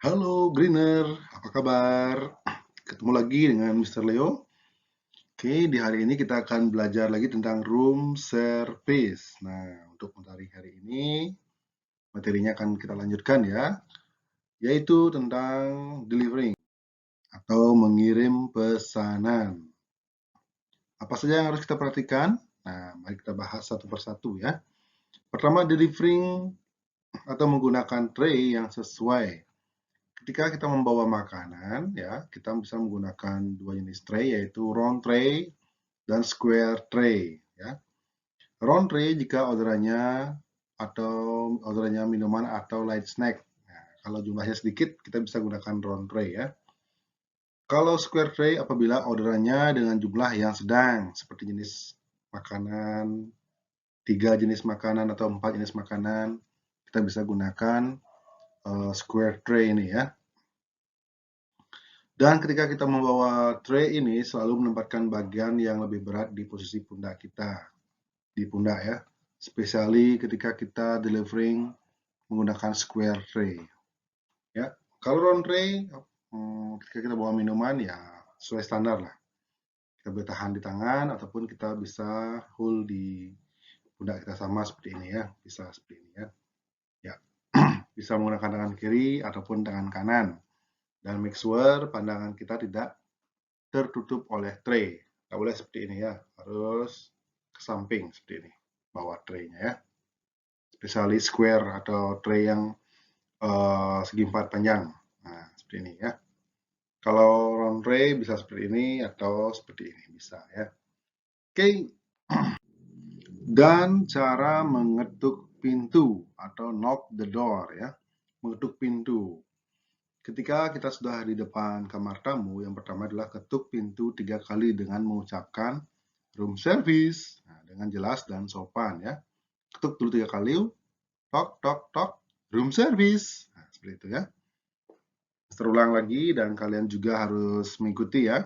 Halo Greener, apa kabar? Ketemu lagi dengan Mr. Leo. Oke, di hari ini kita akan belajar lagi tentang room service. Nah, untuk materi hari ini, materinya akan kita lanjutkan ya, yaitu tentang delivering atau mengirim pesanan. Apa saja yang harus kita perhatikan? Nah, mari kita bahas satu persatu ya. Pertama, delivering atau menggunakan tray yang sesuai. Ketika kita membawa makanan, ya, kita bisa menggunakan dua jenis tray, yaitu round tray dan square tray. Ya. Round tray jika orderannya minuman atau light snack. Nah, kalau jumlahnya sedikit, kita bisa gunakan round tray ya. Kalau square tray apabila orderannya dengan jumlah yang sedang, seperti jenis makanan, 3 jenis makanan atau 4 jenis makanan, kita bisa gunakan square tray ini ya. Dan ketika kita membawa tray ini selalu menempatkan bagian yang lebih berat di posisi pundak kita, di pundak ya. Especially ketika kita delivering menggunakan square tray. Ya, kalau round tray, ketika kita bawa minuman ya sesuai standar lah. Kita boleh tahan di tangan ataupun kita bisa hold di pundak kita sama seperti ini ya, bisa seperti ini ya. Ya, bisa menggunakan tangan kiri ataupun tangan kanan. Dan make sure pandangan kita tidak tertutup oleh tray. Nggak boleh seperti ini ya, harus ke samping seperti ini, bawah tray-nya ya. Spesialis square atau tray yang segi 4 panjang. Nah, seperti ini ya. Kalau round tray bisa seperti ini atau seperti ini bisa ya. Oke. Dan cara mengetuk pintu atau knock the door ya. Mengetuk pintu. Ketika kita sudah di depan kamar tamu, yang pertama adalah ketuk pintu 3 kali dengan mengucapkan room service. Nah, dengan jelas dan sopan ya. Ketuk dulu 3 kali, tok, tok, tok, room service. Nah, seperti itu ya. Terulang lagi dan kalian juga harus mengikuti ya.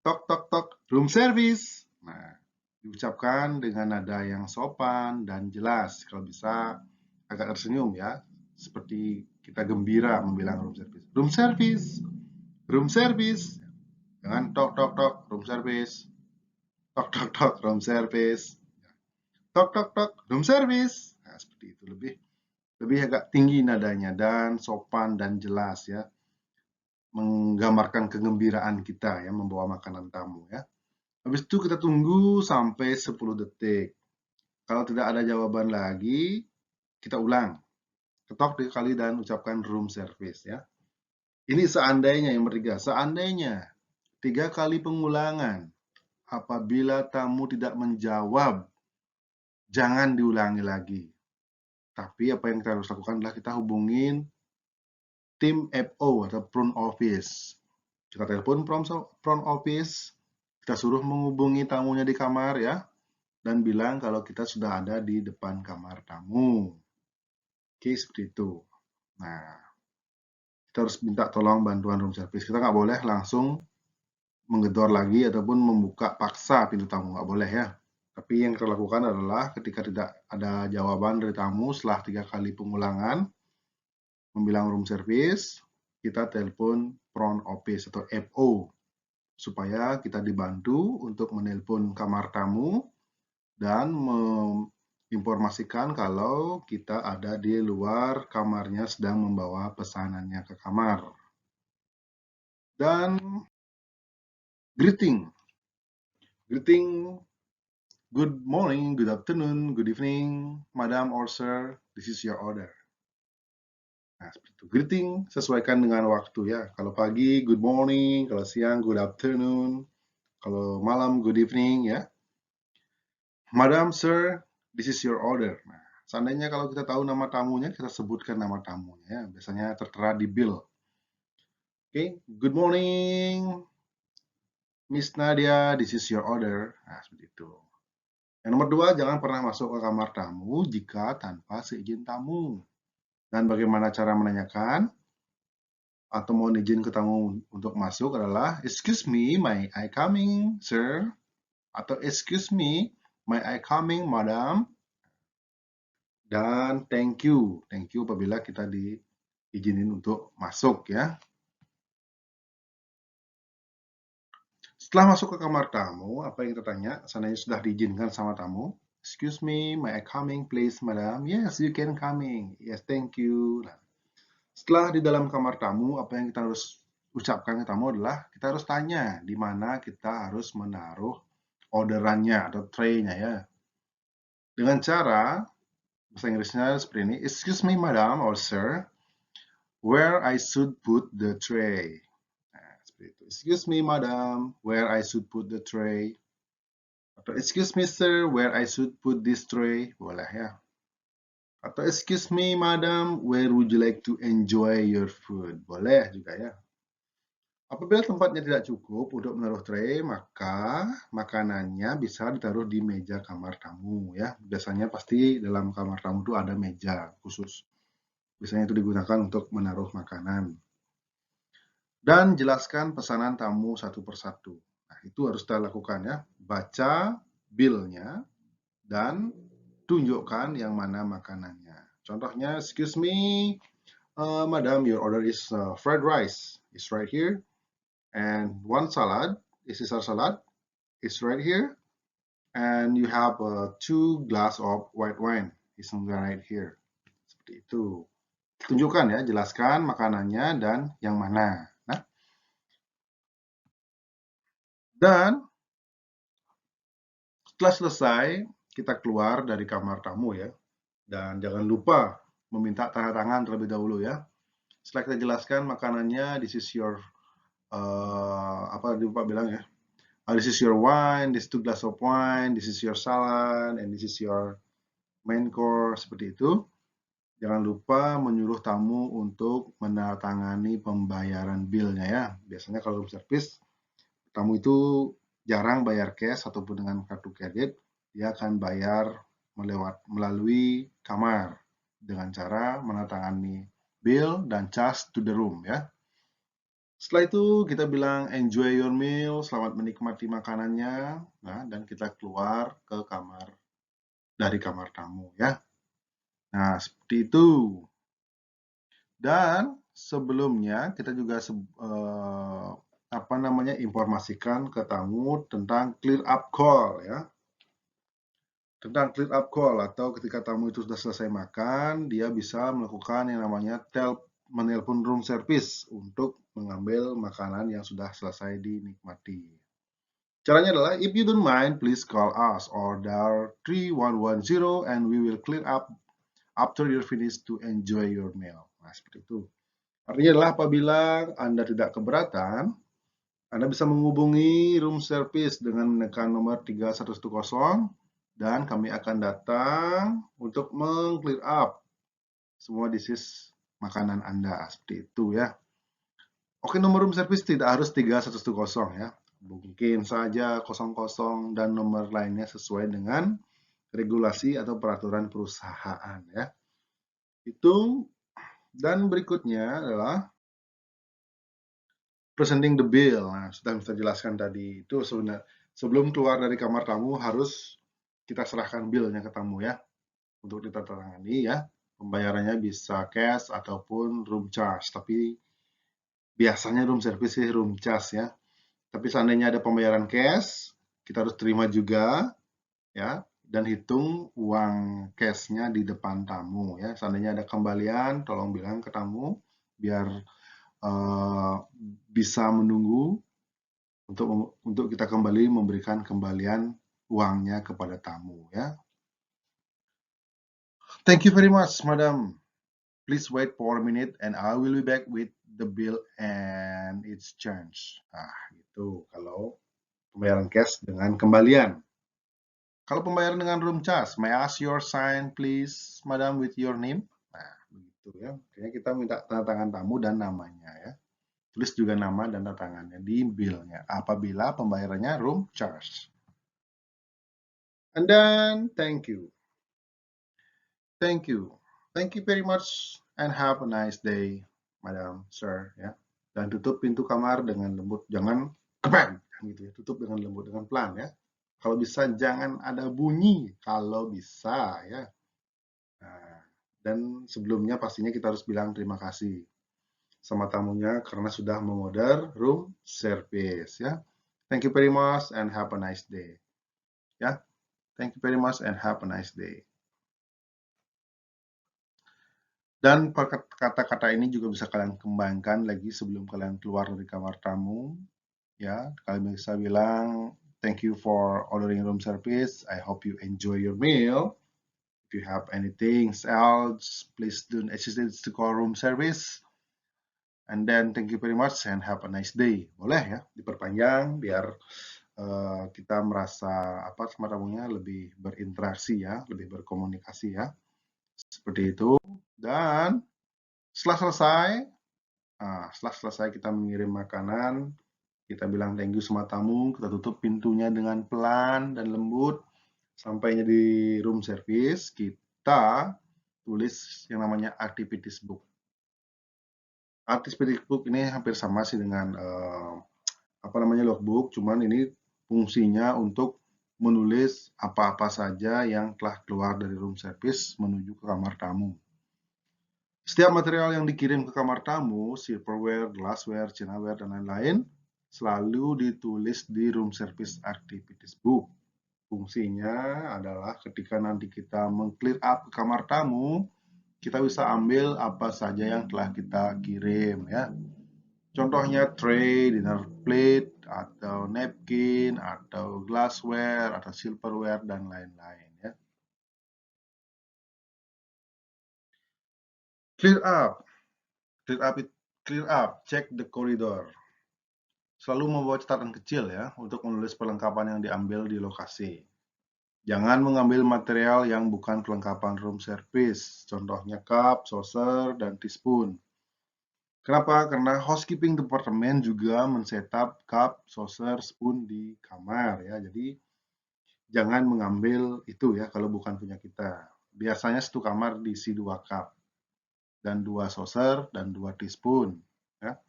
Tok, tok, tok, room service. Nah, diucapkan dengan nada yang sopan dan jelas. Kalau bisa agak tersenyum ya. Seperti kita gembira membilang room service. Room service. Room service. Jangan tok, tok, tok, room service. Tok, tok, tok, room service. Tok, tok, tok, room service. Nah, seperti itu. Lebih agak tinggi nadanya dan sopan dan jelas ya. Menggambarkan kegembiraan kita ya membawa makanan tamu ya. Habis itu kita tunggu sampai 10 detik. Kalau tidak ada jawaban lagi, kita ulang. Ketok 3 kali dan ucapkan room service ya. Ini seandainya yang bertiga, seandainya 3 kali pengulangan apabila tamu tidak menjawab, jangan diulangi lagi. Tapi apa yang kita harus lakukan adalah kita hubungin tim FO atau front office. Kita telepon front office, kita suruh menghubungi tamunya di kamar ya, dan bilang kalau kita sudah ada di depan kamar tamu. Oke, seperti itu. Nah, kita harus minta tolong bantuan room service. Kita nggak boleh langsung menggedor lagi ataupun membuka paksa pintu tamu, nggak boleh ya. Tapi yang kita lakukan adalah ketika tidak ada jawaban dari tamu setelah 3 kali pengulangan, membilang room service, kita telepon front office atau FO supaya kita dibantu untuk menelpon kamar tamu dan menginformasikan kalau kita ada di luar kamarnya sedang membawa pesanannya ke kamar. Dan greeting. Greeting, good morning, good afternoon, good evening, madam or sir, this is your order. Nah, seperti itu. Greeting sesuaikan dengan waktu ya. Kalau pagi, good morning. Kalau siang, good afternoon. Kalau malam, good evening ya. Madam, sir, this is your order. Nah, seandainya kalau kita tahu nama tamunya, kita sebutkan nama tamunya ya. Biasanya tertera di bill. Oke, good morning, Miss Nadia, this is your order. Nah, seperti itu. Yang nomor 2, jangan pernah masuk ke kamar tamu jika tanpa seizin tamu. Dan bagaimana cara menanyakan atau mohon izin ke tamu untuk masuk adalah, excuse me, may I coming, sir? Atau excuse me, may I coming, madam? Dan thank you apabila kita izinin untuk masuk ya. Setelah masuk ke kamar tamu, apa yang kita tanya? Seandainya sudah diizinkan sama tamu. Excuse me, may I coming please, madam? Yes, you can coming. Yes, thank you. Nah, setelah di dalam kamar tamu, apa yang kita harus ucapkan ke tamu adalah kita harus tanya di mana kita harus menaruh orderannya atau tray-nya ya. Dengan cara bahasa Inggrisnya seperti ini. Excuse me, madam or sir, where I should put the tray. Nah, seperti itu. Excuse me, madam, where I should put the tray. Atau excuse me, sir, where I should put this tray. Boleh ya. Atau excuse me, madam, where would you like to enjoy your food? Boleh juga ya. Apabila tempatnya tidak cukup untuk menaruh tray, maka makanannya bisa ditaruh di meja kamar tamu ya. Biasanya pasti dalam kamar tamu itu ada meja khusus. Biasanya itu digunakan untuk menaruh makanan. Dan jelaskan pesanan tamu satu persatu. Nah, itu harus kita lakukan ya. Baca bill-nya dan tunjukkan yang mana makanannya. Contohnya, excuse me, madam, your order is fried rice. It's right here. And one salad, this is our salad. It's right here. And you have 2 glass of white wine. It's right here. Seperti itu. Tunjukkan ya, jelaskan makanannya dan yang mana. Nah, dan setelah selesai, kita keluar dari kamar tamu ya. Dan jangan lupa meminta tanda tangan terlebih dahulu ya. Setelah kita jelaskan makanannya, this is your apa tadi Pak bilang ya? This is your wine, this is 2 glass of wine, this is your salad, and this is your main course, seperti itu. Jangan lupa menyuruh tamu untuk menandatangani pembayaran bill-nya ya. Biasanya kalau room service, tamu itu jarang bayar cash ataupun dengan kartu kredit, dia akan bayar melalui kamar dengan cara menandatangani bill dan charge to the room ya. Setelah itu kita bilang enjoy your meal, selamat menikmati makanannya, nah, dan kita keluar ke kamar dari kamar tamu ya. Nah, seperti itu. Dan sebelumnya kita juga informasikan ke tamu tentang clear up call ya. Tentang clear up call atau ketika tamu itu sudah selesai makan, dia bisa melakukan yang namanya menelpon room service untuk mengambil makanan yang sudah selesai dinikmati. Caranya adalah, if you don't mind, please call us or dial 3110 and we will clear up after you're finished to enjoy your meal. Nah, seperti itu. Artinya adalah apabila Anda tidak keberatan, Anda bisa menghubungi room service dengan menekan nomor 3110 dan kami akan datang untuk meng-clear up semua disease makanan Anda. Seperti itu ya. Oke, nomor room service tidak harus 3110 ya. Mungkin saja 00 dan nomor lainnya sesuai dengan regulasi atau peraturan perusahaan ya. Itu dan berikutnya adalah presenting the bill. Nah, sudah saya jelaskan tadi. Itu sebenarnya sebelum keluar dari kamar tamu harus kita serahkan bill-nya ke tamu ya. Untuk ditandatangani ya. Pembayarannya bisa cash ataupun room charge. Tapi biasanya room service sih room charge ya. Tapi seandainya ada pembayaran cash, kita harus terima juga ya dan hitung uang cash-nya di depan tamu ya. Seandainya ada kembalian, tolong bilang ke tamu biar bisa menunggu untuk kita kembali memberikan kembalian uangnya kepada tamu ya. Thank you very much, madam. Please wait for a minute and I will be back with the bill and its change. Nah, itu kalau pembayaran cash dengan kembalian. Kalau pembayaran dengan room charge, may I ask your sign please, madam, with your name? Nah, begitu ya. Kayaknya kita minta tanda tangan tamu dan namanya ya. Tulis juga nama dan tanda tangannya di bill-nya apabila pembayarannya room charge. And then, thank you. Thank you. Thank you very much and have a nice day, madam, sir. Ya. Dan tutup pintu kamar dengan lembut. Jangan kepeng, gitu ya. Tutup dengan lembut, dengan pelan ya. Kalau bisa jangan ada bunyi. Kalau bisa ya. Nah, Dan sebelumnya pastinya kita harus bilang terima kasih sama tamunya karena sudah mengorder room service ya. Thank you very much and have a nice day. Ya, thank you very much and have a nice day. Dan kata-kata ini juga bisa kalian kembangkan lagi sebelum kalian keluar dari kamar tamu. Ya, kalian bisa bilang thank you for ordering room service. I hope you enjoy your meal. If you have anything else, please don't hesitate to call room service. And then thank you very much and have a nice day. Boleh ya, diperpanjang biar kita merasa apa sama tamunya lebih berinteraksi ya, lebih berkomunikasi ya. Seperti itu. Dan setelah selesai kita mengirim makanan, kita bilang thank you sama tamu, kita tutup pintunya dengan pelan dan lembut. Sampainya di room service, kita tulis yang namanya activities book. Activities book ini hampir sama sih dengan logbook, cuman ini fungsinya untuk menulis apa-apa saja yang telah keluar dari room service menuju ke kamar tamu. Setiap material yang dikirim ke kamar tamu, silverware, glassware, chinaware, dan lain-lain, selalu ditulis di room service activities book. Fungsinya adalah ketika nanti kita meng-clear up ke kamar tamu, kita bisa ambil apa saja yang telah kita kirim ya. Contohnya tray, dinner plate, atau napkin, atau glassware, atau silverware, dan lain-lain ya. Clear up, check the corridor. Selalu membawa catatan kecil ya untuk menulis perlengkapan yang diambil di lokasi. Jangan mengambil material yang bukan kelengkapan room service, contohnya cup, saucer, dan teaspoon. Kenapa? Karena housekeeping department juga men-setup cup, saucer, spoon di kamar ya. Jadi jangan mengambil itu ya kalau bukan punya kita. Biasanya satu kamar diisi 2 cup dan 2 saucer dan 2 teaspoon ya.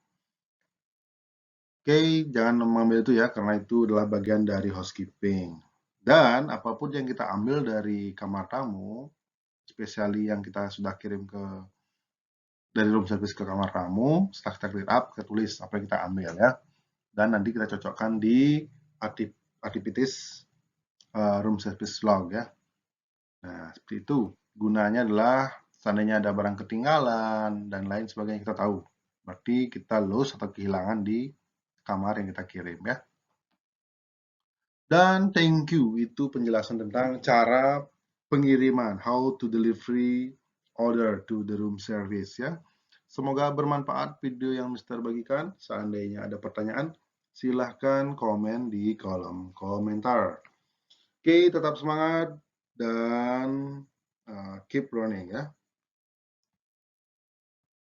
Oke, jangan mengambil itu ya karena itu adalah bagian dari housekeeping. Dan apapun yang kita ambil dari kamar tamu, spesiali yang kita sudah kirim dari room service ke kamar tamu, setelah kita clear up, kita tulis apa yang kita ambil ya. Dan nanti kita cocokkan di activities room service log ya. Nah, seperti itu. Gunanya adalah seandainya ada barang ketinggalan dan lain sebagainya kita tahu. Berarti kita lost atau kehilangan di kamar yang kita kirim ya. Dan thank you, itu penjelasan tentang cara pengiriman, how to delivery order to the room service ya. Semoga bermanfaat video yang Mister bagikan. Seandainya ada pertanyaan, silahkan komen di kolom komentar. Oke, tetap semangat dan keep running ya.